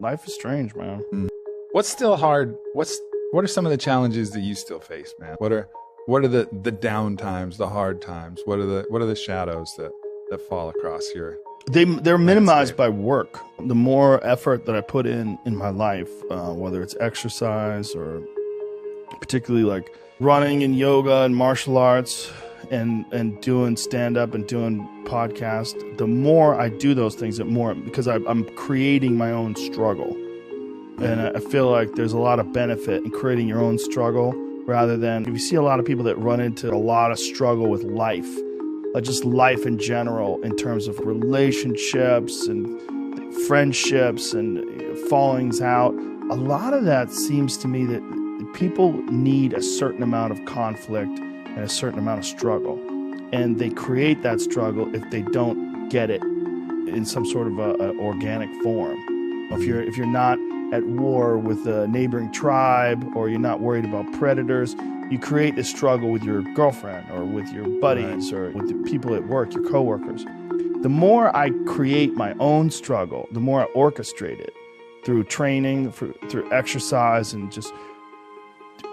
life is strange, man. What's still hard? What are some of the challenges that you still face, man? What are the down times, the hard times? What are the shadows that fall across your They're minimized by work. The more effort that I put in my life, whether it's exercise or particularly like running and yoga and martial arts and doing stand-up and doing podcast, the more I do those things, the more, because I'm creating my own struggle. And I feel like there's a lot of benefit in creating your own struggle rather than, if you see a lot of people that run into a lot of struggle with life, like just life in general, in terms of relationships and friendships and fallings out, a lot of that seems to me that people need a certain amount of conflict and a certain amount of struggle. And they create that struggle if they don't get it in some sort of a organic form. If you're not at war with a neighboring tribe, or you're not worried about predators, you create this struggle with your girlfriend or with your buddies or with the people at work, your coworkers. The more I create my own struggle, the more I orchestrate it through training, through exercise, and just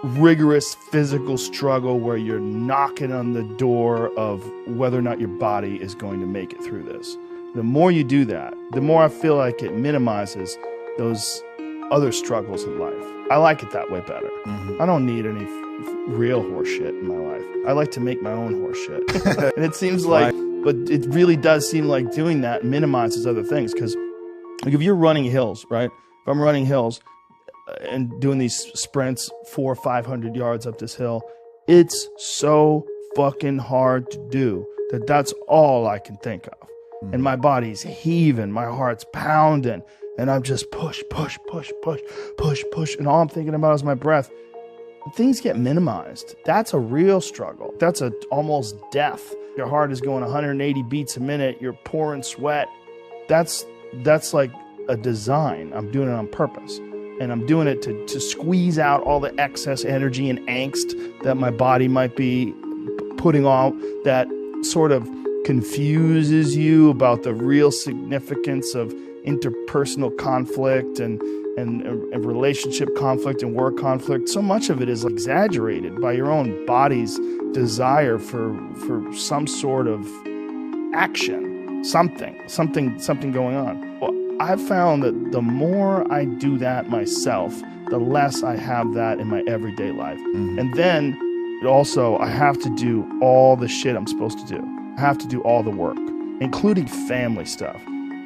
rigorous physical struggle where you're knocking on the door of whether or not your body is going to make it through this. The more you do that, the more I feel like it minimizes those other struggles in life. I like it that way better. I don't need any real horse shit in my life. I like to make my own horse shit. And it seems like, but it really does seem like doing that minimizes other things. Because like if you're running hills, right? If I'm running hills and doing these sprints 400 or 500 yards up this hill, it's so fucking hard to do that's all I can think of. And my body's heaving, my heart's pounding, and I'm just push. And all I'm thinking about is my breath. Things get minimized. That's a real struggle. That's almost death. Your heart is going 180 beats a minute. You're pouring sweat. That's like a design. I'm doing it on purpose. And I'm doing it to squeeze out all the excess energy and angst that my body might be putting on, that sort of confuses you about the real significance of interpersonal conflict and relationship conflict and work conflict. So much of it is exaggerated by your own body's desire for some sort of action, something going on. Well, I've found that the more I do that myself, the less I have that in my everyday life. And then also I have to do all the shit I'm supposed to do. I have to do all the work, including family stuff.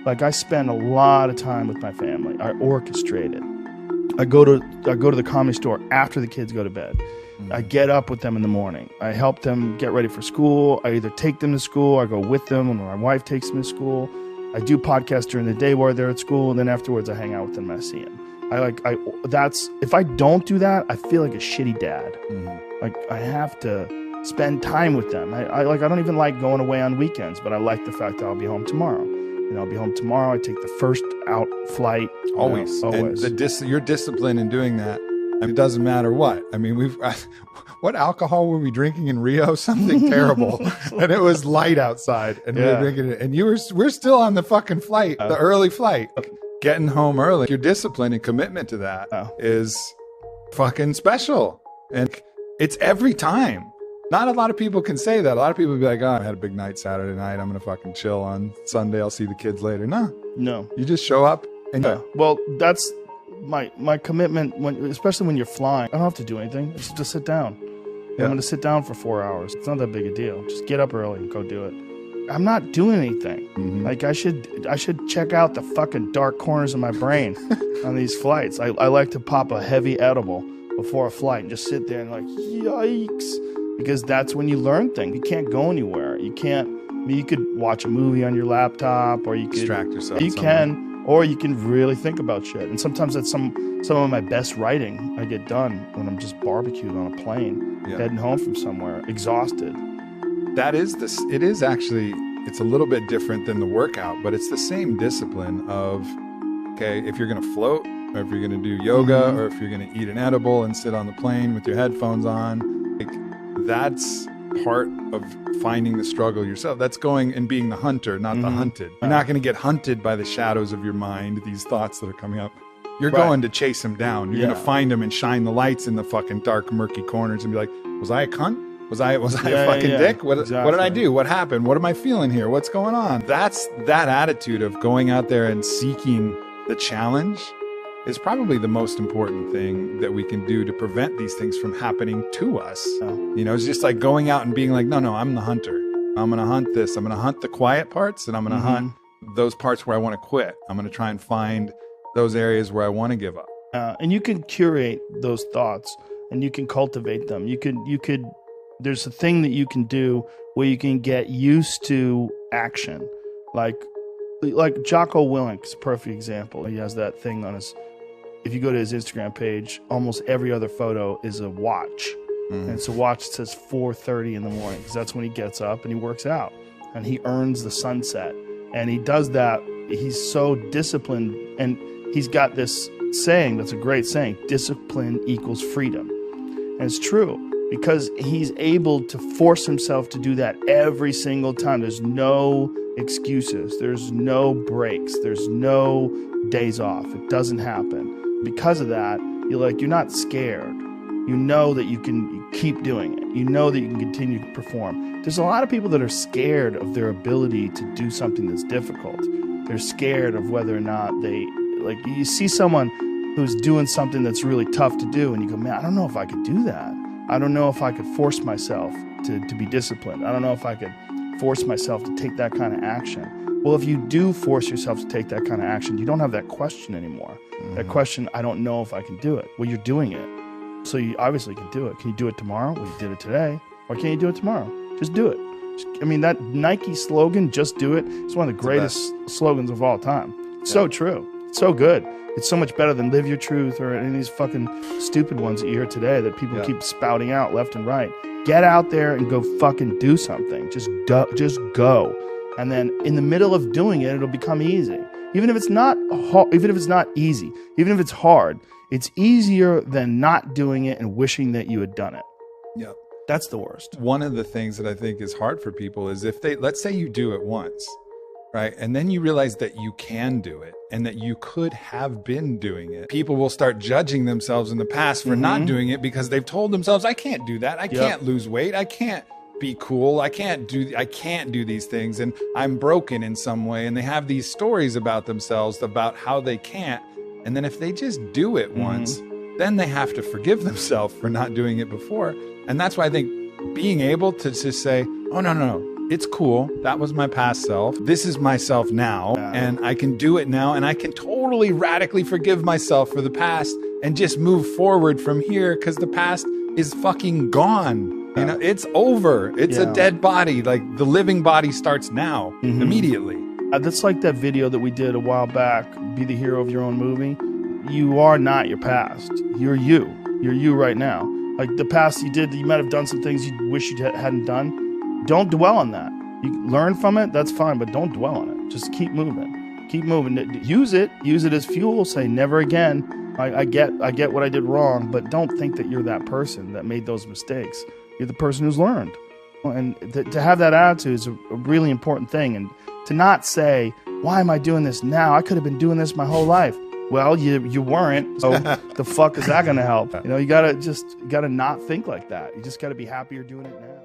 Like I spend a lot of time with my family. I orchestrate it. I go to the comedy store after the kids go to bed. I get up with them in the morning. I help them get ready for school. I either take them to school, I go with them when my wife takes them to school. I do podcasts during the day while they're at school, and then afterwards I hang out with them and I see them. If I don't do that, I feel like a shitty dad. Like I have to spend time with them. I don't even like going away on weekends, but I like the fact that I'll be home tomorrow. I'll be home tomorrow. I take the first out flight. Always. Always. And your discipline in doing that, it doesn't matter what. I mean, what alcohol were we drinking in Rio? Something terrible. And it was light outside, and we were drinking it. And we're still on the fucking flight, the early flight, getting home early. Your discipline and commitment to that is fucking special. And it's every time. Not a lot of people can say that. A lot of people be like, oh, I had a big night Saturday night. I'm going to fucking chill on Sunday. I'll see the kids later. No. You just show up. And well, that's my commitment, especially when you're flying. I don't have to do anything. Just sit down. I'm going to sit down for 4 hours. It's not that big a deal. Just get up early and go do it. I'm not doing anything. Like I should check out the fucking dark corners of my brain on these flights. I like to pop a heavy edible before a flight and just sit there and like, yikes. Because that's when you learn things. You can't go anywhere. You could watch a movie on your laptop, or you could distract yourself. Or you can really think about shit. And sometimes that's some of my best writing I get done when I'm just barbecued on a plane, heading home from somewhere, exhausted. It is actually, it's a little bit different than the workout, but it's the same discipline of, okay, if you're going to float, or if you're going to do yoga, or if you're going to eat an edible and sit on the plane with your headphones on, that's part of finding the struggle yourself. That's going and being the hunter, not the hunted. You're not going to get hunted by the shadows of your mind, these thoughts that are coming up. You're going to chase them down. You're going to find them and shine the lights in the fucking dark, murky corners and be like, was I a cunt? Was I a fucking dick? What did I do? What happened? What am I feeling here? What's going on? That's that attitude of going out there and seeking the challenge is probably the most important thing that we can do to prevent these things from happening to us. You know, it's just like going out and being like, no, I'm the hunter. I'm going to hunt this. I'm going to hunt the quiet parts, and I'm going to hunt those parts where I want to quit. I'm going to try and find those areas where I want to give up. And you can curate those thoughts, and you can cultivate them. You could. There's a thing that you can do where you can get used to action, like Jocko Willink's perfect example. He has that thing on his. If you go to his Instagram page, almost every other photo is a watch, and it's a watch that says 4:30 in the morning because that's when he gets up and he works out, and he earns the sunset, and he does that. He's so disciplined, and he's got this saying that's a great saying: discipline equals freedom, and it's true. Because he's able to force himself to do that every single time. There's no excuses. There's no breaks. There's no days off. It doesn't happen. Because of that, you're not scared. You know that you can keep doing it. You know that you can continue to perform. There's a lot of people that are scared of their ability to do something that's difficult. They're scared of whether or not you see someone who's doing something that's really tough to do, and you go, man, I don't know if I could do that. I don't know if I could force myself to be disciplined. I don't know if I could force myself to take that kind of action. Well, if you do force yourself to take that kind of action, you don't have that question anymore. That question, I don't know if I can do it. Well, you're doing it. So you obviously can do it. Can you do it tomorrow? Well, you did it today. Why can't you do it tomorrow? Just do it. That Nike slogan, just do it, it's one of the greatest slogans of all time. It's so true. It's so good. It's so much better than live your truth or any of these fucking stupid ones that you hear today that people keep spouting out left and right. Get out there and go fucking do something. Just go. And then in the middle of doing it, it'll become easy. Even if it's not easy, even if it's hard, it's easier than not doing it and wishing that you had done it. Yep. That's the worst. One of the things that I think is hard for people is if let's say you do it once, right? And then you realize that you can do it and that you could have been doing it. People will start judging themselves in the past for not doing it because they've told themselves, I can't do that. I can't lose weight. I can't be cool. I can't do these things. And I'm broken in some way. And they have these stories about themselves about how they can't. And then if they just do it once, then they have to forgive themselves for not doing it before. And that's why I think being able to just say, oh, no. It's cool. That was my past self. This is myself now. And I can do it now. And I can totally radically forgive myself for the past and just move forward from here because the past is fucking gone. You know, it's over. It's a dead body. Like the living body starts now, immediately. That's like that video that we did a while back, Be the Hero of Your Own Movie. You are not your past. You're you. You're you right now. Like the past you might have done some things you wish you hadn't done. Don't dwell on that. You learn from it, that's fine, but don't dwell on it. Just keep moving. Keep moving. Use it as fuel. Say never again. I get what I did wrong, but don't think that you're that person that made those mistakes. You're the person who's learned. And to have that attitude is a really important thing. And to not say, why am I doing this now? I could have been doing this my whole life. Well, you weren't. So the fuck is that going to help? You gotta not think like that. You just gotta be happy you're doing it now.